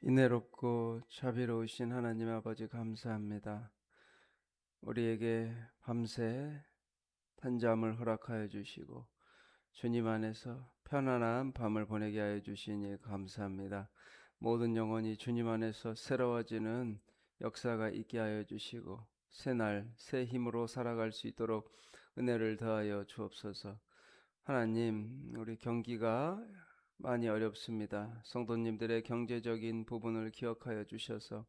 은혜롭고 자비로우신 하나님 아버지 감사합니다. 우리에게 밤새 단잠을 허락하여 주시고 주님 안에서 편안한 밤을 보내게 하여 주시니 감사합니다. 모든 영혼이 주님 안에서 새로워지는 역사가 있게 하여 주시고 새날 새 힘으로 살아갈 수 있도록 은혜를 더하여 주옵소서. 하나님, 우리 경기가 많이 어렵습니다. 성도님들의 경제적인 부분을 기억하여 주셔서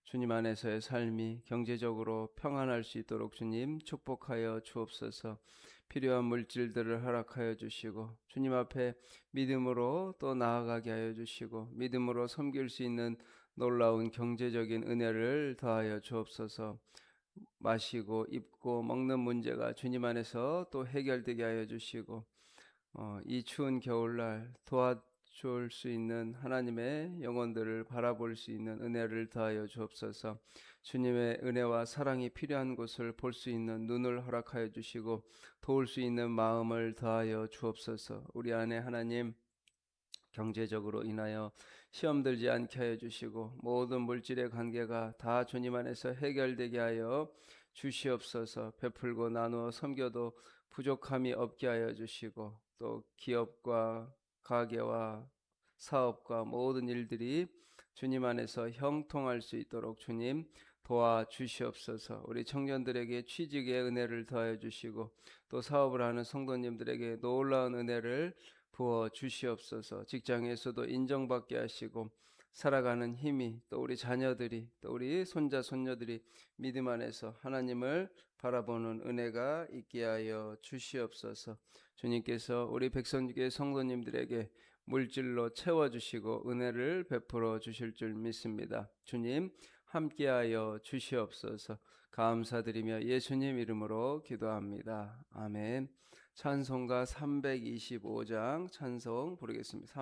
주님 안에서의 삶이 경제적으로 평안할 수 있도록 주님 축복하여 주옵소서. 필요한 물질들을 허락하여 주시고 주님 앞에 믿음으로 또 나아가게 하여 주시고 믿음으로 섬길 수 있는 놀라운 경제적인 은혜를 더하여 주옵소서. 마시고 입고 먹는 문제가 주님 안에서 또 해결되게 하여 주시고 이 추운 겨울날 도와줄 수 있는 하나님의 영혼들을 바라볼 수 있는 은혜를 더하여 주옵소서. 주님의 은혜와 사랑이 필요한 곳을 볼 수 있는 눈을 허락하여 주시고 도울 수 있는 마음을 더하여 주옵소서. 우리 안에 하나님 경제적으로 인하여 시험 들지 않게 하여 주시고 모든 물질의 관계가 다 주님 안에서 해결되게 하여 주시옵소서. 베풀고 나누어 섬겨도 부족함이 없게 하여 주시고 또 기업과 가게와 사업과 모든 일들이 주님 안에서 형통할 수 있도록 주님 도와주시옵소서. 우리 청년들에게 취직의 은혜를 더하여 주시고 또 사업을 하는 성도님들에게 놀라운 은혜를 부어 주시옵소서. 직장에서도 인정받게 하시고 살아가는 힘이 또 우리 자녀들이 또 우리 손자 손녀들이 믿음 안에서 하나님을 바라보는 은혜가 있게 하여 주시옵소서. 주님께서 우리 백성교회 성도님들에게 물질로 채워주시고 은혜를 베풀어 주실 줄 믿습니다. 주님 함께하여 주시옵소서. 감사드리며 예수님 이름으로 기도합니다. 아멘. 찬송가 325장 찬송 부르겠습니다.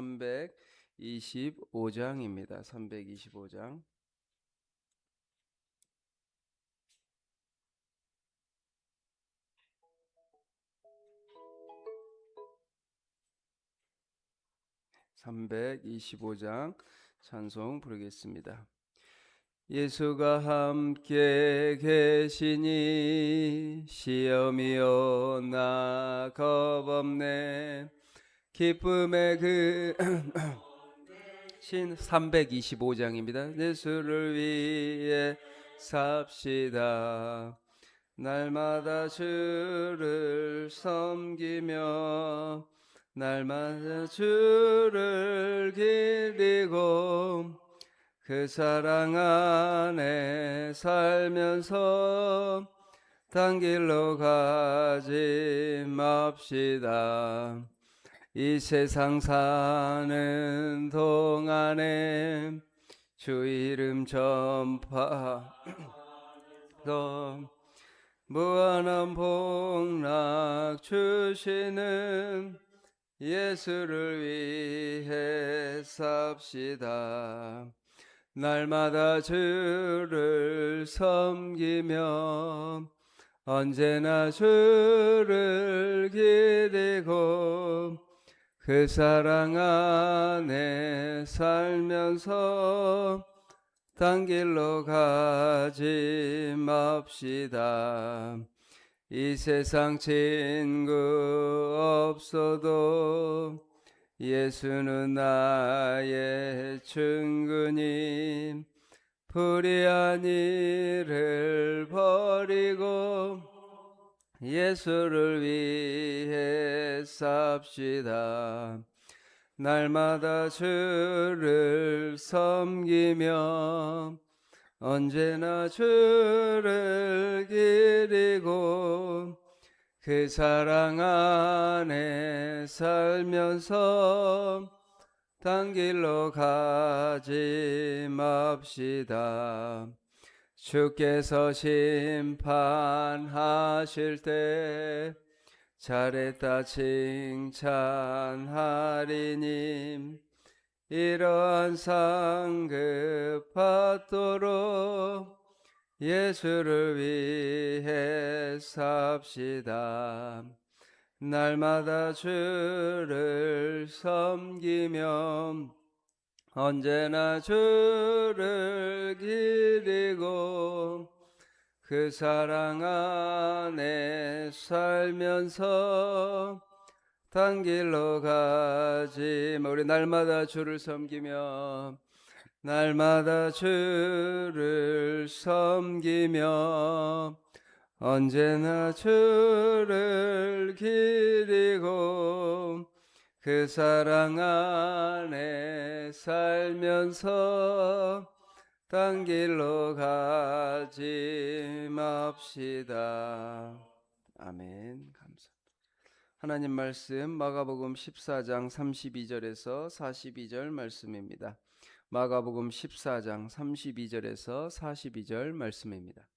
325장입니다. 325장. 325장 찬송 부르겠습니다. 예수가 함께 계시니 시험이 오나 겁없네. 기쁨의 그 신 325장입니다. 예수를 위해 삽시다. 날마다 주를 섬기며 날마다 주를 기리고 그 사랑 안에 살면서 딴 길로 가지 맙시다. 이 세상 사는 동안에 주 이름 전파하면서 무한한 복락 주시는 예수를 위해 삽시다. 날마다 주를 섬기며 언제나 주를 기리고 그 사랑 안에 살면서 딴 길로 가지 맙시다. 이 세상 친구 없어도 예수는 나의 친구니 불의한 일을 버리고 예수를 위해 삽시다. 날마다 주를 섬기며 언제나 주를 기리고 그 사랑 안에 살면서 딴 길로 가지 맙시다. 주께서 심판하실 때 잘했다 칭찬하리니 이러한 상급 받도록 예수를 위해 삽시다. 날마다 주를 섬기며 언제나 주를 기리고 그 사랑 안에 살면서 단 길로 가지. 우리 날마다 주를 섬기며 날마다 주를 섬기며 언제나 주를 기리고 그 사랑 안에 살면서 딴 길로 가지 맙시다. 아멘. 감사합니다. 하나님 말씀 마가복음 14장 32절에서 42절 말씀입니다. 마가복음 14장 32절에서 42절 말씀입니다.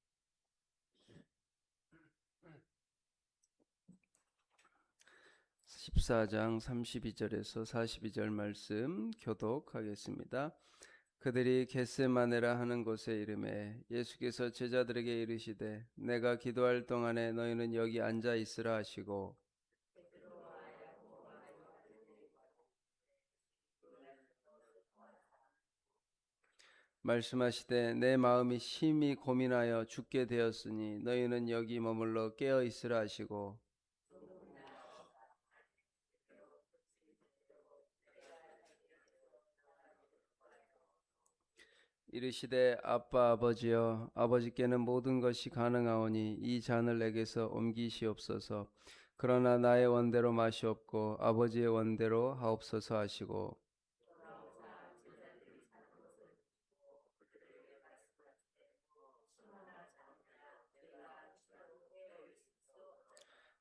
14장 32절에서 42절 말씀 교독하겠습니다. 그들이 겟세마네라 하는 곳에 이르매 예수께서 제자들에게 이르시되 내가 기도할 동안에 너희는 여기 앉아 있으라 하시고 말씀하시되 내 마음이 심히 고민하여 죽게 되었으니 너희는 여기 머물러 깨어 있으라 하시고 이르시되 아빠 아버지여 아버지께는 모든 것이 가능하오니 이 잔을 내게서 옮기시옵소서. 그러나 나의 원대로 마시옵고 아버지의 원대로 하옵소서 하시고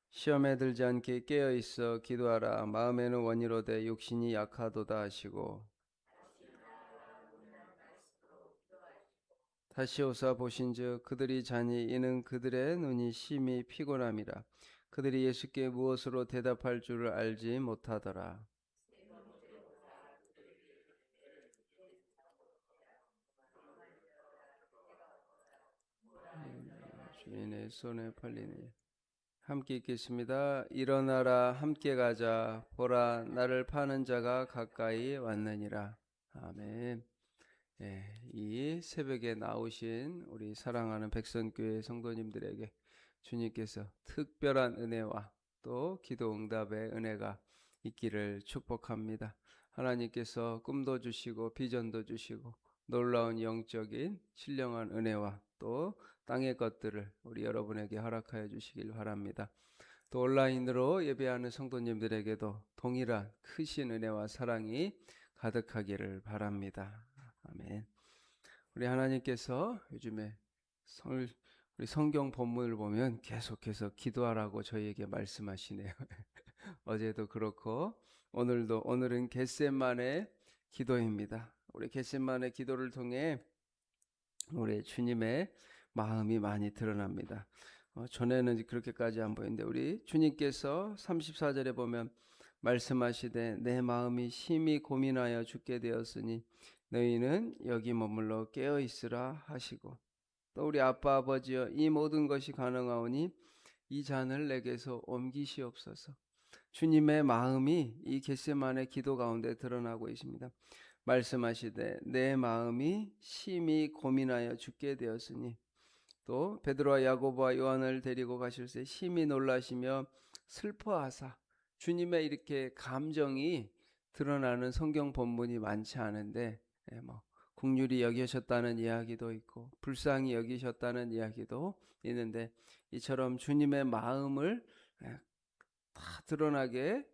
시험에 들지 않게 깨어 있어 기도하라. 마음에는 원이로되 육신이 약하도다 하시고 다시 오사 보신즉 그들이 자니 이는 그들의 눈이 심히 피곤함이라. 그들이 예수께 무엇으로 대답할 줄을 알지 못하더라. 주인의 손에 팔리니 함께 읽겠습니다. 일어나라 함께 가자. 보라 나를 파는 자가 가까이 왔느니라. 아멘. 이 새벽에 나오신 우리 사랑하는 백성교회 성도님들에게 주님께서 특별한 은혜와 또 기도 응답의 은혜가 있기를 축복합니다. 하나님께서 꿈도 주시고 비전도 주시고 놀라운 영적인 신령한 은혜와 또 땅의 것들을 우리 여러분에게 허락하여 주시길 바랍니다. 또 온라인으로 예배하는 성도님들에게도 동일한 크신 은혜와 사랑이 가득하기를 바랍니다. 아멘. 우리 하나님께서 요즘에 우리 성경 본문을 보면 계속해서 기도하라고 저희에게 말씀하시네요. 어제도 그렇고 오늘은 겟세마네 기도입니다. 우리 겟세마네 기도를 통해 우리 주님의 마음이 많이 드러납니다. 전에는 그렇게까지 안 보이는데 우리 주님께서 34절에 보면 말씀하시되 내 마음이 심히 고민하여 죽게 되었으니 너희는 여기 머물러 깨어 있으라 하시고 또 우리 아빠 아버지여 이 모든 것이 가능하오니 이 잔을 내게서 옮기시옵소서. 주님의 마음이 이 겟세마네 기도 가운데 드러나고 있습니다. 말씀하시되 내 마음이 심히 고민하여 죽게 되었으니 또 베드로와 야고보와 요한을 데리고 가실 때 심히 놀라시며 슬퍼하사 주님의 이렇게 감정이 드러나는 성경 본문이 많지 않은데 긍휼히 여기셨다는 이야기도 있고 불쌍히 여기셨다는 이야기도 있는데 이처럼 주님의 마음을 다 드러나게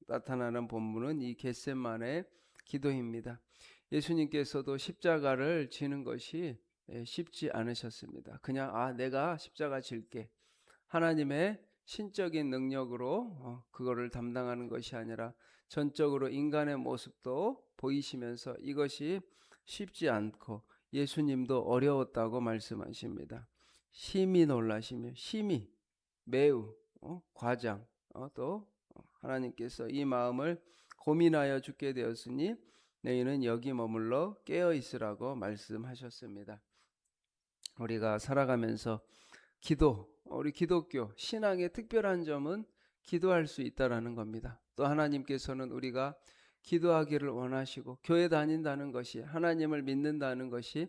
나타나는 본문은 이 겟세마네 기도입니다. 예수님께서도 십자가를 지는 것이 쉽지 않으셨습니다. 그냥 내가 십자가 질게 하나님의 신적인 능력으로 그거를 담당하는 것이 아니라 전적으로 인간의 모습도 보이시면서 이것이 쉽지 않고 예수님도 어려웠다고 말씀하십니다. 심히 놀라시며 심히 매우 과장 또 하나님께서 이 마음을 고민하여 죽게 되었으니 너희는 여기 머물러 깨어 있으라고 말씀하셨습니다. 우리가 살아가면서 우리 기독교 신앙의 특별한 점은 기도할 수 있다라는 겁니다. 또 하나님께서는 우리가 기도하기를 원하시고, 교회 다닌다는 것이, 하나님을 믿는다는 것이,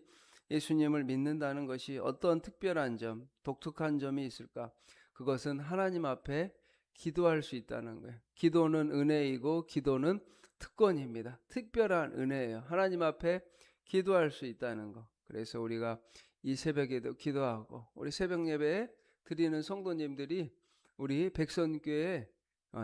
예수님을 믿는다는 것이 어떤 특별한 점, 독특한 점이 있을까? 그것은 하나님 앞에 기도할 수 있다는 거예요. 기도는 은혜이고 기도는 특권입니다. 특별한 은혜예요. 하나님 앞에 기도할 수 있다는 거. 그래서 우리가 이 새벽에도 기도하고, 우리 새벽 예배에 드리는 성도님들이 우리 백선교회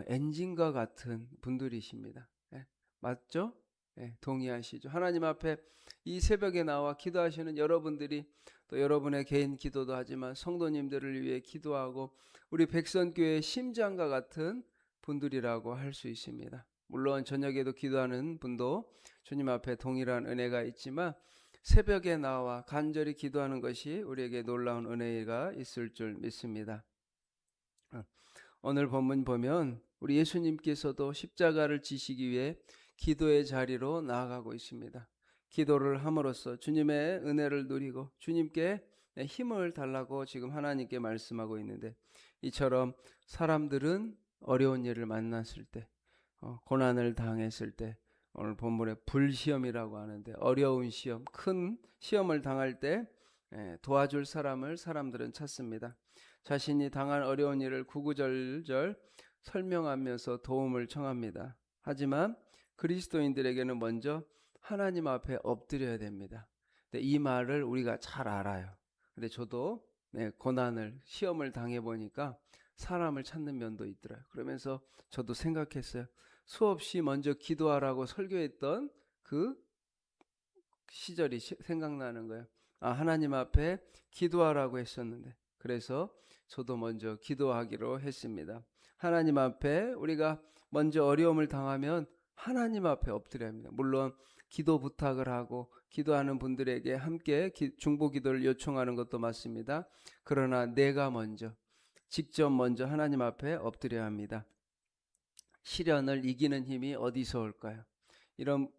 엔진과 같은 분들이십니다. 예, 맞죠? 예, 동의하시죠? 하나님 앞에 이 새벽에 나와 기도하시는 여러분들이, 또 여러분의 개인 기도도 하지만 성도님들을 위해 기도하고 우리 백선교회의 심장과 같은 분들이라고 할 수 있습니다. 물론 저녁에도 기도하는 분도 주님 앞에 동일한 은혜가 있지만, 새벽에 나와 간절히 기도하는 것이 우리에게 놀라운 은혜가 있을 줄 믿습니다. 오늘 본문 보면 우리 예수님께서도 십자가를 지시기 위해 기도의 자리로 나아가고 있습니다. 기도를 함으로써 주님의 은혜를 누리고 주님께 힘을 달라고 지금 하나님께 말씀하고 있는데, 이처럼 사람들은 어려운 일을 만났을 때, 고난을 당했을 때, 오늘 본문에 불시험이라고 하는데 어려운 시험, 큰 시험을 당할 때 도와줄 사람을 사람들은 찾습니다. 자신이 당한 어려운 일을 구구절절 설명하면서 도움을 청합니다. 하지만 그리스도인들에게는 먼저 하나님 앞에 엎드려야 됩니다. 근데 이 말을 우리가 잘 알아요. 근데 저도 고난을, 시험을 당해보니까 사람을 찾는 면도 있더라고요. 그러면서 저도 생각했어요. 수없이 먼저 기도하라고 설교했던 그 시절이 생각나는 거예요. 하나님 앞에 기도하라고 했었는데, 그래서 저도 먼저 기도하기로 했습니다. 하나님 앞에 우리가 먼저 어려움을 당하면 하나님 앞에 엎드려야 합니다. 물론 기도 부탁을 하고 기도하는 분들에게 함께 중보 기도를 요청하는 것도 맞습니다. 그러나 내가 직접 먼저 하나님 앞에 엎드려야 합니다. 시련을 이기는 힘이 어디서 올까요? 이런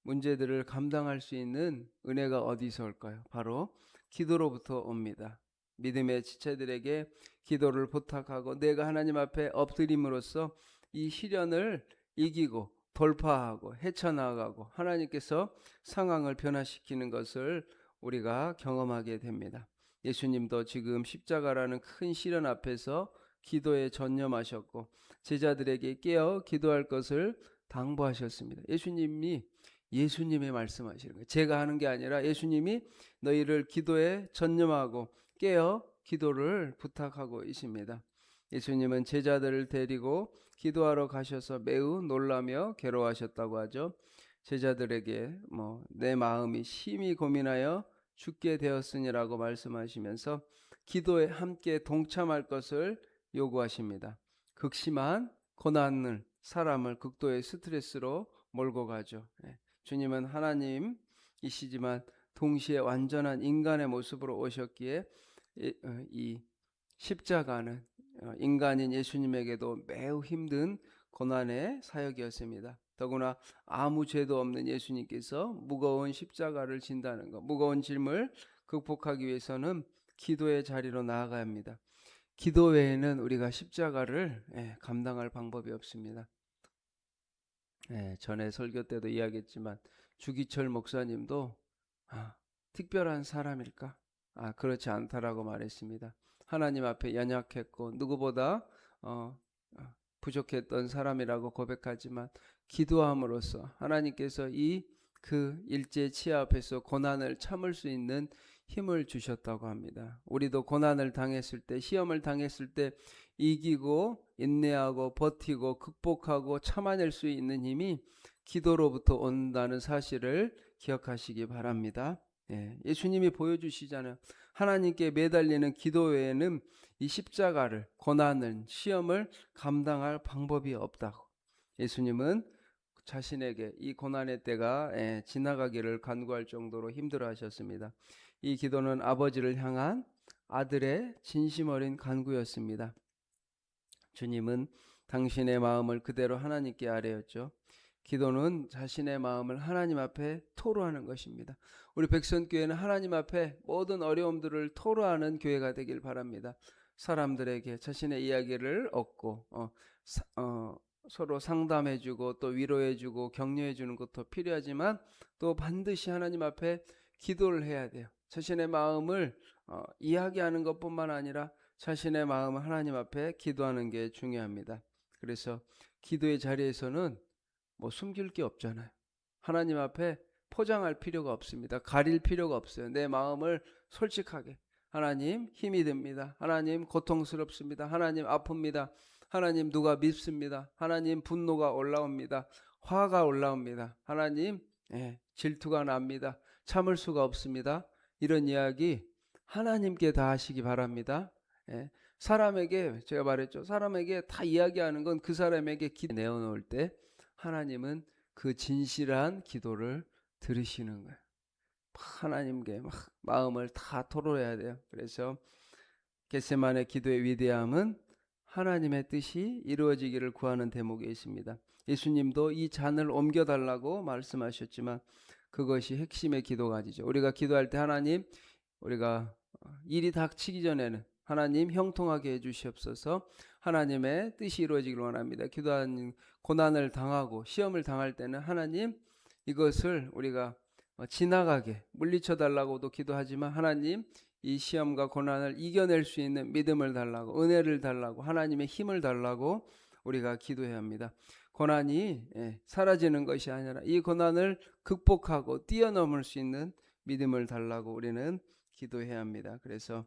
문제들을 감당할 수 있는 은혜가 어디서 올까요? 바로 기도로부터 옵니다. 믿음의 지체들에게 기도를 부탁하고 내가 하나님 앞에 엎드림으로써 이 시련을 이기고 돌파하고 헤쳐나가고 하나님께서 상황을 변화시키는 것을 우리가 경험하게 됩니다. 예수님도 지금 십자가라는 큰 시련 앞에서 기도에 전념하셨고 제자들에게 깨어 기도할 것을 당부하셨습니다. 예수님이 말씀하시는 거예요. 제가 하는 게 아니라 예수님이 너희를 기도에 전념하고 깨어 기도를 부탁하고 있습니다. 예수님은 제자들을 데리고 기도하러 가셔서 매우 놀라며 괴로워하셨다고 하죠. 제자들에게 내 마음이 심히 고민하여 죽게 되었으니라고 말씀하시면서 기도에 함께 동참할 것을 요구하십니다. 극심한 고난을 사람을 극도의 스트레스로 몰고 가죠. 주님은 하나님이시지만 동시에 완전한 인간의 모습으로 오셨기에 이 십자가는 인간인 예수님에게도 매우 힘든 고난의 사역이었습니다. 더구나 아무 죄도 없는 예수님께서 무거운 십자가를 진다는 것, 무거운 짐을 극복하기 위해서는 기도의 자리로 나아가야 합니다. 기도 외에는 우리가 십자가를 감당할 방법이 없습니다. 전에 설교 때도 이야기했지만 주기철 목사님도 특별한 사람일까? 그렇지 않다라고 말했습니다. 하나님 앞에 연약했고 누구보다 부족했던 사람이라고 고백하지만 기도함으로써 하나님께서 그 일제 치하 앞에서 고난을 참을 수 있는 힘을 주셨다고 합니다. 우리도 고난을 당했을 때, 시험을 당했을 때 이기고 인내하고 버티고 극복하고 참아낼 수 있는 힘이 기도로부터 온다는 사실을 기억하시기 바랍니다. 예수님이 보여주시잖아요. 하나님께 매달리는 기도 외에는 이 십자가를, 고난을, 시험을 감당할 방법이 없다고. 예수님은 자신에게 이 고난의 때가 지나가기를 간구할 정도로 힘들어하셨습니다. 이 기도는 아버지를 향한 아들의 진심 어린 간구였습니다. 주님은 당신의 마음을 그대로 하나님께 아뢰었죠. 기도는 자신의 마음을 하나님 앞에 토로하는 것입니다. 우리 백선교회는 하나님 앞에 모든 어려움들을 토로하는 교회가 되길 바랍니다. 사람들에게 자신의 이야기를 얻고 서로 상담해주고 또 위로해주고 격려해주는 것도 필요하지만 또 반드시 하나님 앞에 기도를 해야 돼요. 자신의 마음을 이야기하는 것뿐만 아니라 자신의 마음을 하나님 앞에 기도하는 게 중요합니다. 그래서 기도의 자리에서는 뭐 숨길 게 없잖아요. 하나님 앞에 포장할 필요가 없습니다. 가릴 필요가 없어요. 내 마음을 솔직하게, 하나님 힘이 듭니다. 하나님 고통스럽습니다. 하나님 아픕니다. 하나님 누가 밉습니다. 하나님 분노가 올라옵니다. 화가 올라옵니다. 하나님 질투가 납니다. 참을 수가 없습니다. 이런 이야기 하나님께 다 하시기 바랍니다. 사람에게, 제가 말했죠, 사람에게 다 이야기하는 건 그 사람에게 기도 내어놓을 때 하나님은 그 진실한 기도를 들으시는 거예요. 하나님께 막 마음을 다 토로해야 돼요. 그래서 겟세마네 기도의 위대함은 하나님의 뜻이 이루어지기를 구하는 대목에 있습니다. 예수님도 이 잔을 옮겨달라고 말씀하셨지만 그것이 핵심의 기도가지죠. 우리가 기도할 때 하나님, 우리가 일이 닥치기 전에는 하나님 형통하게 해주시옵소서, 하나님의 뜻이 이루어지기를 원합니다. 기도하는 고난을 당하고 시험을 당할 때는 하나님 이것을 우리가 지나가게 물리쳐 달라고도 기도하지만 하나님 이 시험과 고난을 이겨낼 수 있는 믿음을 달라고, 은혜를 달라고, 하나님의 힘을 달라고 우리가 기도해야 합니다. 고난이 사라지는 것이 아니라 이 고난을 극복하고 뛰어넘을 수 있는 믿음을 달라고 우리는 기도해야 합니다. 그래서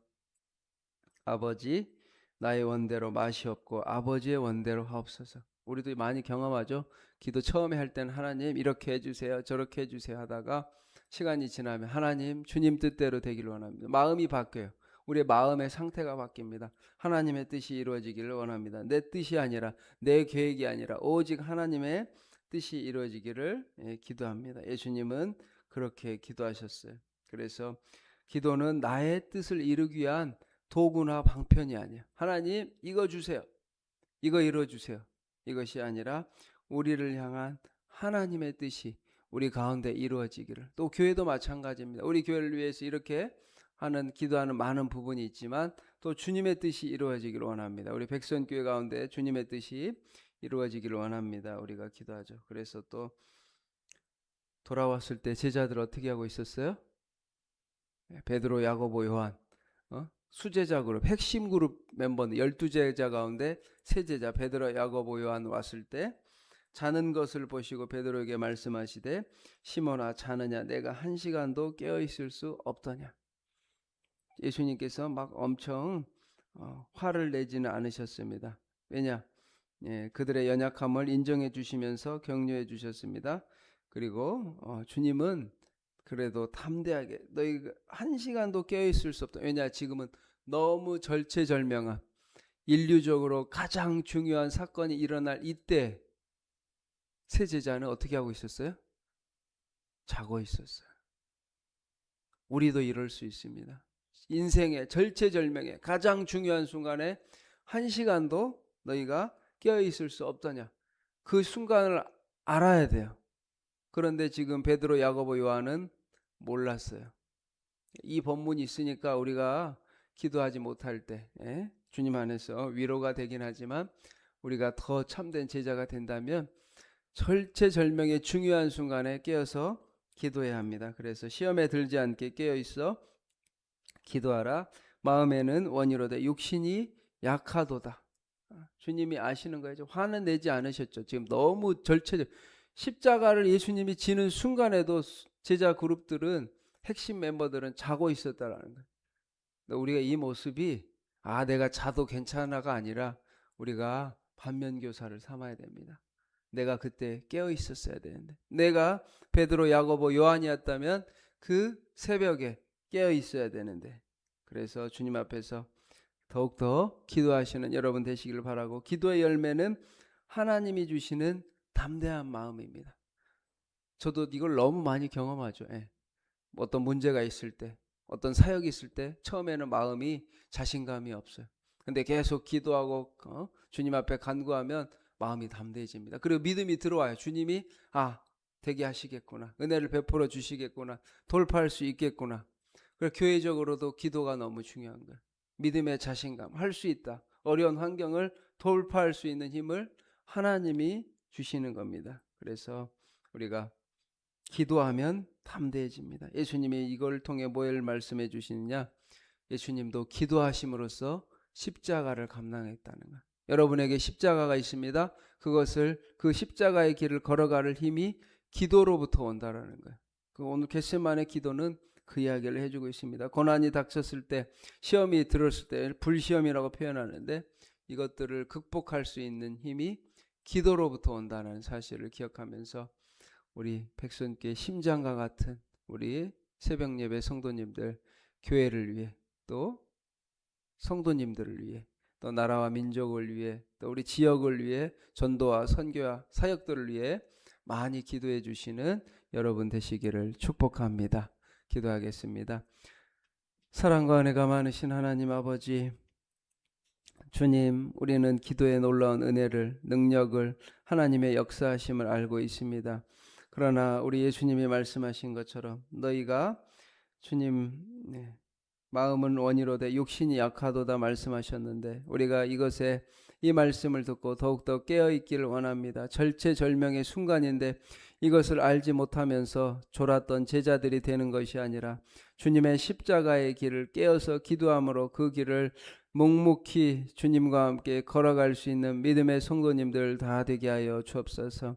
아버지 나의 원대로 마시옵고 아버지의 원대로 하옵소서. 우리도 많이 경험하죠. 기도 처음에 할 때는 하나님 이렇게 해주세요, 저렇게 해주세요 하다가 시간이 지나면 하나님 주님 뜻대로 되기를 원합니다. 마음이 바뀌어요. 우리의 마음의 상태가 바뀝니다. 하나님의 뜻이 이루어지기를 원합니다. 내 뜻이 아니라, 내 계획이 아니라 오직 하나님의 뜻이 이루어지기를 기도합니다. 예수님은 그렇게 기도하셨어요. 그래서 기도는 나의 뜻을 이루기 위한 도구나 방편이 아니에요. 하나님 이거 주세요, 이거 이루어주세요, 이것이 아니라 우리를 향한 하나님의 뜻이 우리 가운데 이루어지기를. 또 교회도 마찬가지입니다. 우리 교회를 위해서 이렇게 하는 기도하는 많은 부분이 있지만 또 주님의 뜻이 이루어지기를 원합니다. 우리 백선교회 가운데 주님의 뜻이 이루어지기를 원합니다. 우리가 기도하죠. 그래서 또 돌아왔을 때 제자들 어떻게 하고 있었어요? 베드로, 야고보, 요한 수제자 그룹, 핵심 그룹 멤버는 12제자 가운데 세 제자 베드로, 야고보, 요한 왔을 때 자는 것을 보시고 베드로에게 말씀하시되 시몬아 자느냐, 내가 1시간도 깨어있을 수 없더냐. 예수님께서 막 엄청 화를 내지는 않으셨습니다. 왜냐? 그들의 연약함을 인정해 주시면서 격려해 주셨습니다. 그리고 주님은 그래도 담대하게 너희 1시간도 깨어있을 수 없다. 왜냐? 지금은 너무 절체절명한 인류적으로 가장 중요한 사건이 일어날 이때 세 제자는 어떻게 하고 있었어요? 자고 있었어요. 우리도 이럴 수 있습니다. 인생의 절체절명의 가장 중요한 순간에 1시간도 너희가 깨어있을 수 없더냐. 그 순간을 알아야 돼요. 그런데 지금 베드로, 야고보, 요한은 몰랐어요. 이 본문이 있으니까 우리가 기도하지 못할 때 주님 안에서 위로가 되긴 하지만 우리가 더 참된 제자가 된다면 절체절명의 중요한 순간에 깨어서 기도해야 합니다. 그래서 시험에 들지 않게 깨어있어 기도하라. 마음에는 원이로되 육신이 약하도다. 주님이 아시는 거예요. 화는 내지 않으셨죠. 지금 너무 십자가를 예수님이 지는 순간에도 제자 그룹들은, 핵심 멤버들은 자고 있었다라는 거예요. 우리가 이 모습이 내가 자도 괜찮아가 아니라 우리가 반면교사를 삼아야 됩니다. 내가 그때 깨어 있었어야 되는데, 내가 베드로, 야고보, 요한이었다면 그 새벽에 깨어 있어야 되는데. 그래서 주님 앞에서 더욱더 기도하시는 여러분 되시기를 바라고, 기도의 열매는 하나님이 주시는 담대한 마음입니다. 저도 이걸 너무 많이 경험하죠. 어떤 문제가 있을 때, 어떤 사역이 있을 때 처음에는 마음이 자신감이 없어요. 근데 계속 기도하고 주님 앞에 간구하면 마음이 담대해집니다. 그리고 믿음이 들어와요. 주님이 되게 하시겠구나, 은혜를 베풀어 주시겠구나, 돌파할 수 있겠구나. 그리고 교회적으로도 기도가 너무 중요한 거예요. 믿음의 자신감, 할 수 있다. 어려운 환경을 돌파할 수 있는 힘을 하나님이 주시는 겁니다. 그래서 우리가 기도하면 담대해집니다. 예수님이 이걸 통해 뭘 말씀해 주시느냐? 예수님도 기도하심으로써 십자가를 감당했다는 것. 여러분에게 십자가가 있습니다. 그 십자가의 길을 걸어갈 힘이 기도로부터 온다라는 거예요. 오늘 겟세마네 기도는 그 이야기를 해주고 있습니다. 고난이 닥쳤을 때, 시험이 들었을 때 불시험이라고 표현하는데, 이것들을 극복할 수 있는 힘이 기도로부터 온다는 사실을 기억하면서 우리 백손교회 심장과 같은 우리 새벽 예배 성도님들, 교회를 위해, 또 성도님들을 위해, 또 나라와 민족을 위해, 또 우리 지역을 위해, 전도와 선교와 사역들을 위해 많이 기도해 주시는 여러분 되시기를 축복합니다. 기도하겠습니다. 사랑과 은혜가 많으신 하나님 아버지, 주님, 우리는 기도의 놀라운 은혜를, 능력을, 하나님의 역사하심을 알고 있습니다. 그러나 우리 예수님이 말씀하신 것처럼 너희가 주님, 마음은 원이로되 육신이 약하도다 말씀하셨는데, 우리가 이 말씀을 듣고 더욱더 깨어있기를 원합니다. 절체절명의 순간인데 이것을 알지 못하면서 졸았던 제자들이 되는 것이 아니라 주님의 십자가의 길을 깨어서 기도함으로 그 길을 묵묵히 주님과 함께 걸어갈 수 있는 믿음의 성도님들 다 되게 하여 주옵소서.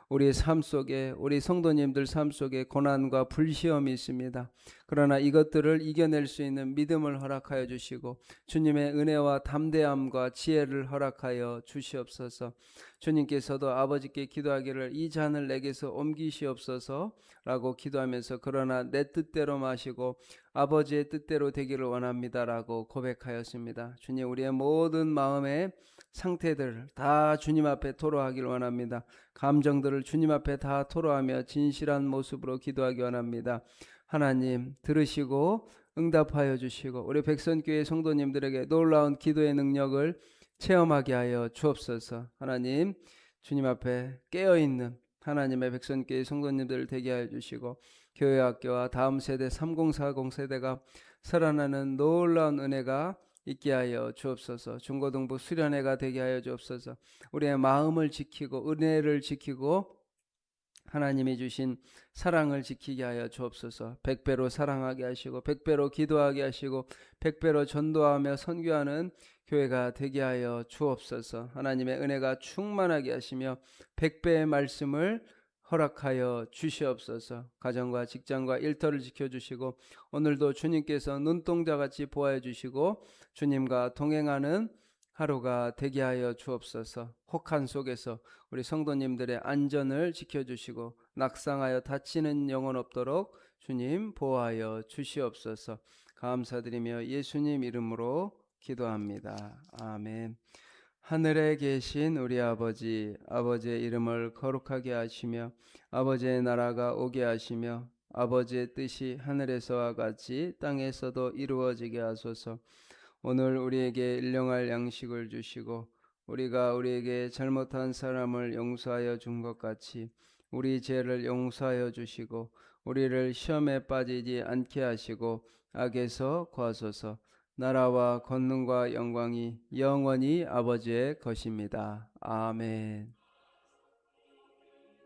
우리 삶 속에, 우리 성도님들 삶 속에 고난과 불시험이 있습니다. 그러나 이것들을 이겨낼 수 있는 믿음을 허락하여 주시고 주님의 은혜와 담대함과 지혜를 허락하여 주시옵소서. 주님께서도 아버지께 기도하기를 이 잔을 내게서 옮기시옵소서 라고 기도하면서 그러나 내 뜻대로 마시고 아버지의 뜻대로 되기를 원합니다 라고 고백하였습니다. 주님, 우리의 모든 마음의 상태들을 다 주님 앞에 토로하기를 원합니다. 감정들을 주님 앞에 다 토로하며 진실한 모습으로 기도하기 원합니다. 하나님 들으시고 응답하여 주시고 우리 백선교회 성도님들에게 놀라운 기도의 능력을 체험하게 하여 주옵소서. 하나님, 주님 앞에 깨어있는 하나님의 백선교회 성도님들을 되게 하여 주시고 교회 학교와 다음 세대 3040 세대가 살아나는 놀라운 은혜가 있게 하여 주옵소서. 중고등부 수련회가 되게 하여 주옵소서. 우리의 마음을 지키고 은혜를 지키고 하나님이 주신 사랑을 지키게 하여 주옵소서. 100배로 사랑하게 하시고 100배로 기도하게 하시고 100배로 전도하며 선교하는 교회가 되게 하여 주옵소서. 하나님의 은혜가 충만하게 하시며 100배의 말씀을 허락하여 주시옵소서. 가정과 직장과 일터를 지켜주시고 오늘도 주님께서 눈동자같이 보호해 주시고 주님과 동행하는 하루가 되게 하여 주옵소서. 혹한 속에서 우리 성도님들의 안전을 지켜주시고 낙상하여 다치는 영혼 없도록 주님 보호하여 주시옵소서. 감사드리며 예수님 이름으로 기도합니다. 아멘. 하늘에 계신 우리 아버지, 아버지의 이름을 거룩하게 하시며 아버지의 나라가 오게 하시며 아버지의 뜻이 하늘에서와 같이 땅에서도 이루어지게 하소서. 오늘 우리에게 일용할 양식을 주시고 우리가 우리에게 잘못한 사람을 용서하여 준 것 같이 우리 죄를 용서하여 주시고 우리를 시험에 빠지지 않게 하시고 악에서 구하소서. 나라와 권능과 영광이 영원히 아버지의 것입니다. 아멘.